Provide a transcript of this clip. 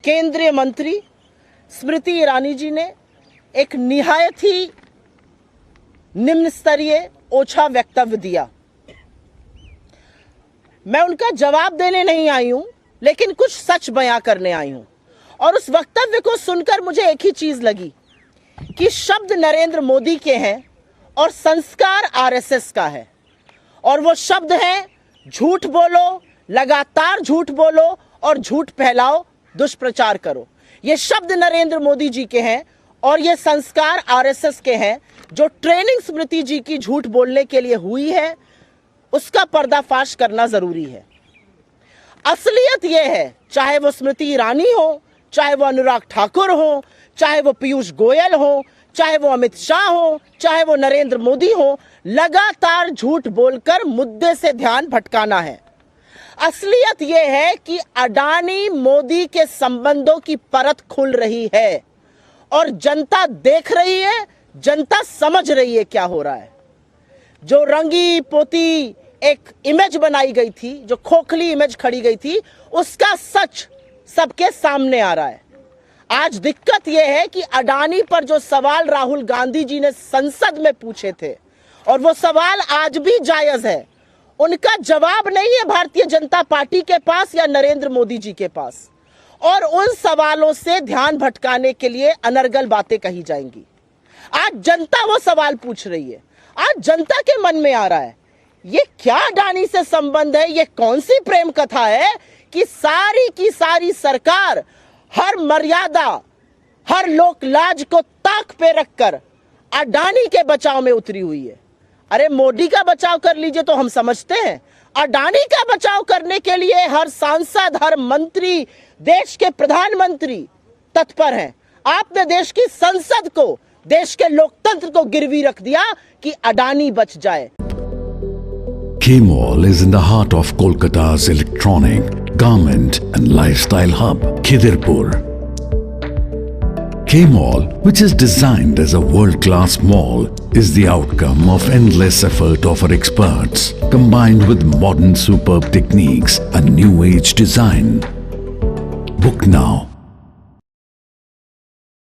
केंद्रीय मंत्री स्मृति ईरानी जी ने एक निहायत ही निम्न स्तरीय ओछा वक्तव्य दिया। मैं उनका जवाब देने नहीं आई हूं, लेकिन कुछ सच बयां करने आई हूं। और उस वक्तव्य को सुनकर मुझे एक ही चीज लगी कि शब्द नरेंद्र मोदी के हैं और संस्कार आरएसएस का है। और वो शब्द हैं झूठ बोलो, लगातार झूठ बोलो और झूठ फैलाओ, दुष्प्रचार करो। ये शब्द नरेंद्र मोदी जी के हैं और ये संस्कार आरएसएस के हैं। जो ट्रेनिंग स्मृति जी की झूठ बोलने के लिए हुई है, उसका पर्दाफाश करना जरूरी है। असलियत यह है, चाहे वो स्मृति ईरानी हो, चाहे वो अनुराग ठाकुर हो, चाहे वो पीयूष गोयल हो, चाहे वो अमित शाह हो, चाहे वो नरेंद्र मोदी हो, लगातार झूठ बोलकर मुद्दे से ध्यान भटकाना है। असलियत यह है कि अडानी मोदी के संबंधों की परत खुल रही है और जनता देख रही है, जनता समझ रही है क्या हो रहा है। जो रंगी पोती एक इमेज बनाई गई थी, जो खोखली इमेज खड़ी गई थी, उसका सच सबके सामने आ रहा है। आज दिक्कत यह है कि अडानी पर जो सवाल राहुल गांधी जी ने संसद में पूछे थे, और वो सवाल आज भी जायज है, उनका जवाब नहीं है भारतीय जनता पार्टी के पास या नरेंद्र मोदी जी के पास। और उन सवालों से ध्यान भटकाने के लिए अनर्गल बातें कही जाएंगी। आज जनता वो सवाल पूछ रही है। आज जनता के मन में आ रहा है, ये क्या अडानी से संबंध है, ये कौन सी प्रेम कथा है कि सारी की सारी सरकार हर मर्यादा, हर लोक लाज को ताक पे रखकर अडानी के बचाव में उतरी हुई है। अरे मोदी का बचाव कर लीजिए तो हम समझते हैं, अडानी का बचाव करने के लिए हर सांसद, हर मंत्री, देश के प्रधानमंत्री तत्पर हैं। आपने देश की संसद को, देश के लोकतंत्र को गिरवी रख दिया कि अडानी बच जाए। K-Mall is in the heart of Kolkata's electronic, garment and lifestyle hub, Khidirpur. K-Mall, which is designed as a world-class mall, is the outcome of endless effort of our experts, combined with modern superb techniques and new age design. Book now